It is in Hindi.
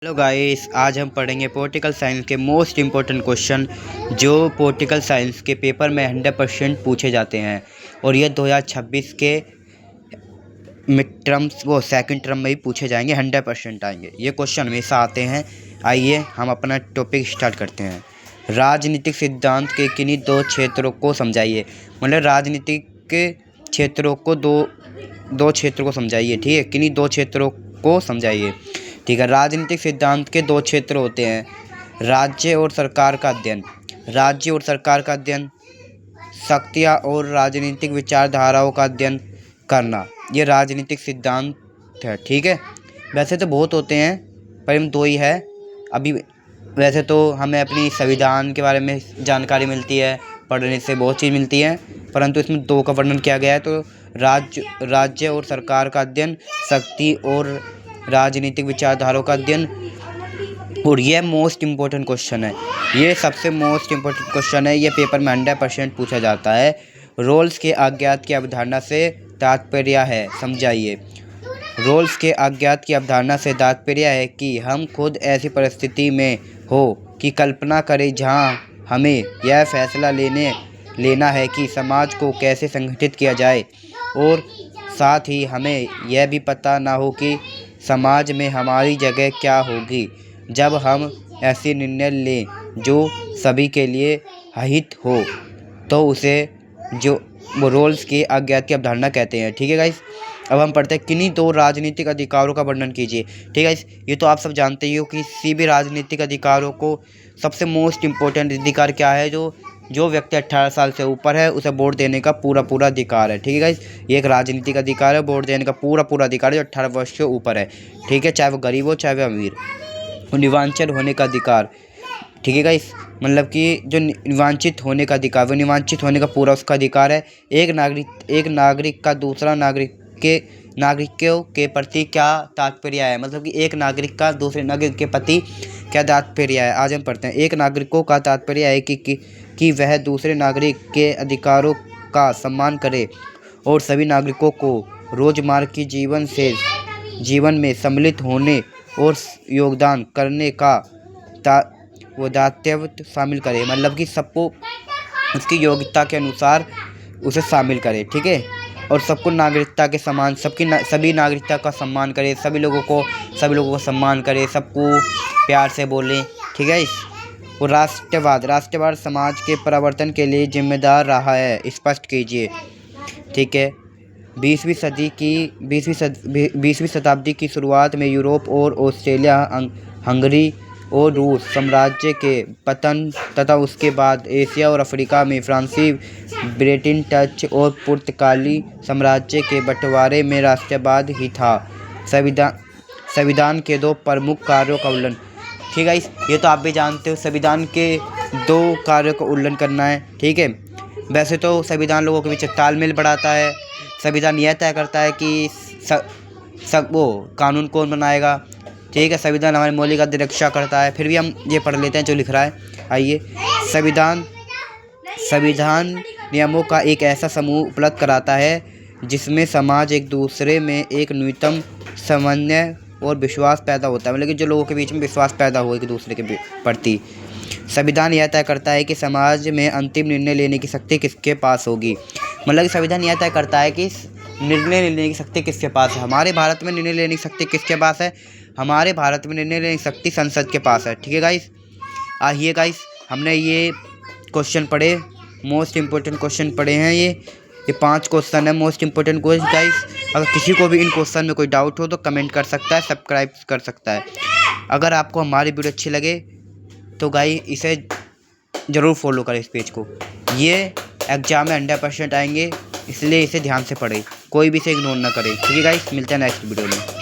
हेलो गाइस, आज हम पढ़ेंगे पॉलिटिकल साइंस के मोस्ट इम्पोर्टेंट क्वेश्चन जो पॉलिटिकल साइंस के पेपर में 100% पूछे जाते हैं। और ये 2026 के मिड टर्म्स सेकंड टर्म में ही पूछे जाएंगे, 100% आएंगे। ये क्वेश्चन हमेशा आते हैं। आइए हम अपना टॉपिक स्टार्ट करते हैं। राजनीतिक सिद्धांत के किन्हीं दो क्षेत्रों को समझाइए। मतलब राजनीतिक के क्षेत्रों को दो क्षेत्रों को समझाइए। ठीक है, किन्हीं दो क्षेत्रों को समझाइए। ठीक है, राजनीतिक सिद्धांत के दो क्षेत्र होते हैं, राज्य और सरकार का अध्ययन। राज्य और सरकार का अध्ययन, शक्तियाँ और राजनीतिक विचारधाराओं का अध्ययन करना, ये राजनीतिक सिद्धांत है। ठीक है, वैसे तो बहुत होते हैं पर इन दो ही है अभी। वैसे तो हमें अपनी संविधान के बारे में जानकारी मिलती है, पढ़ने से बहुत चीज़ मिलती है, परंतु इसमें दो का वर्णन किया गया है। तो राज्य और सरकार का अध्ययन, शक्ति और राजनीतिक विचारधाराओं का अध्ययन। और ये मोस्ट इम्पोर्टेंट क्वेश्चन है, ये सबसे मोस्ट इम्पोर्टेंट क्वेश्चन है। ये पेपर में 100% पूछा जाता है। रोल्स के अज्ञात की अवधारणा से तात्पर्य है, समझाइए। रोल्स के अज्ञात की अवधारणा से तात्पर्य है कि हम खुद ऐसी परिस्थिति में हो कि कल्पना करें जहां हमें यह फैसला लेना है कि समाज को कैसे संगठित किया जाए, और साथ ही हमें यह भी पता ना हो कि समाज में हमारी जगह क्या होगी जब हम ऐसे निर्णय लें जो सभी के लिए हित हो। तो उसे जो रोल्स के अज्ञात की अवधारणा कहते हैं। ठीक है गाइस, अब हम पढ़ते हैं किन्हीं दो राजनीतिक अधिकारों का वर्णन कीजिए। ठीक है गाइस, ये तो आप सब जानते ही हो कि किसी भी राजनीतिक अधिकारों को सबसे मोस्ट इम्पोर्टेंट अधिकार क्या है, जो व्यक्ति 18 साल से ऊपर है उसे वोट देने का पूरा अधिकार है। ठीक है गाइस, ये एक राजनीतिक अधिकार है, वोट देने का पूरा अधिकार है जो 18 वर्ष से ऊपर है। ठीक है, चाहे वो गरीब हो चाहे वो अमीर। निवांचल होने का अधिकार, ठीक है गाइस, मतलब कि जो निवांचित होने का अधिकार, वो निवांचित होने का पूरा उसका अधिकार है। एक नागरिक का दूसरा नागरिकों के प्रति क्या तात्पर्य है, मतलब कि एक नागरिक का दूसरे नागरिक के प्रति क्या तात्पर्य है। आज हम पढ़ते हैं। एक नागरिकों का तात्पर्य है कि वह दूसरे नागरिक के अधिकारों का सम्मान करे और सभी नागरिकों को रोजमर्रा की जीवन में सम्मिलित होने और योगदान करने का दायित्व शामिल करे। मतलब कि सबको उसकी योग्यता के अनुसार उसे शामिल करे। ठीक है, और सबको नागरिकता के समान सभी नागरिकता का सम्मान करे, सभी लोगों को सम्मान करे, सबको प्यार से बोले। ठीक है। और राष्ट्रवाद समाज के परिवर्तन के लिए जिम्मेदार रहा है, स्पष्ट कीजिए। ठीक है, 20वीं शताब्दी की शुरुआत में यूरोप और ऑस्ट्रेलिया, हंगरी और रूस साम्राज्य के पतन तथा उसके बाद एशिया और अफ्रीका में फ्रांसीसी, ब्रिटेन, डच और पुर्तगाली साम्राज्य के बंटवारे में राष्ट्रवाद ही था। संविधान के दो प्रमुख कार्यों का उल्लंघन। ठीक है, ये तो आप भी जानते हो, संविधान के दो कार्यों का उल्लंघन करना है। ठीक है, वैसे तो संविधान लोगों के बीच तालमेल बढ़ाता है। संविधान यह तय करता है कि वो कानून कौन बनाएगा। ठीक है, संविधान हमारे मौलिक अधिकार रक्षा करता है। फिर भी हम ये पढ़ लेते हैं जो लिख रहा है। आइए, संविधान नियमों का एक ऐसा समूह उपलब्ध कराता है जिसमें समाज एक दूसरे में एक न्यूनतम समन्वय और विश्वास पैदा होता है। मतलब कि जो लोगों के बीच में विश्वास पैदा हो एक दूसरे के प्रति। संविधान यह तय करता है कि समाज में अंतिम निर्णय लेने की शक्ति किसके पास होगी। मतलब कि संविधान यह तय करता है कि निर्णय लेने की शक्ति किसके पास है। हमारे भारत में निर्णय लेने की शक्ति किसके पास है? हमारे भारत में निर्णय लेने की शक्ति संसद के पास है। ठीक है गाइस, आइए गाइस, हमने ये क्वेश्चन पढ़े, मोस्ट इम्पोर्टेंट क्वेश्चन पढ़े हैं। ये 5 क्वेश्चन है मोस्ट इम्पोर्टेंट क्वेश्चन गाइस। अगर किसी को भी इन क्वेश्चन में कोई डाउट हो तो कमेंट कर सकता है, सब्सक्राइब कर सकता है। अगर आपको हमारी वीडियो अच्छी लगे तो गाइस इसे ज़रूर फॉलो करें, इस पेज को। ये एग्जाम में 100% आएंगे, इसलिए इसे ध्यान से पढ़ें, कोई भी इसे इग्नोर ना करें। ठीक है गाइस, मिलते हैं नेक्स्ट वीडियो में।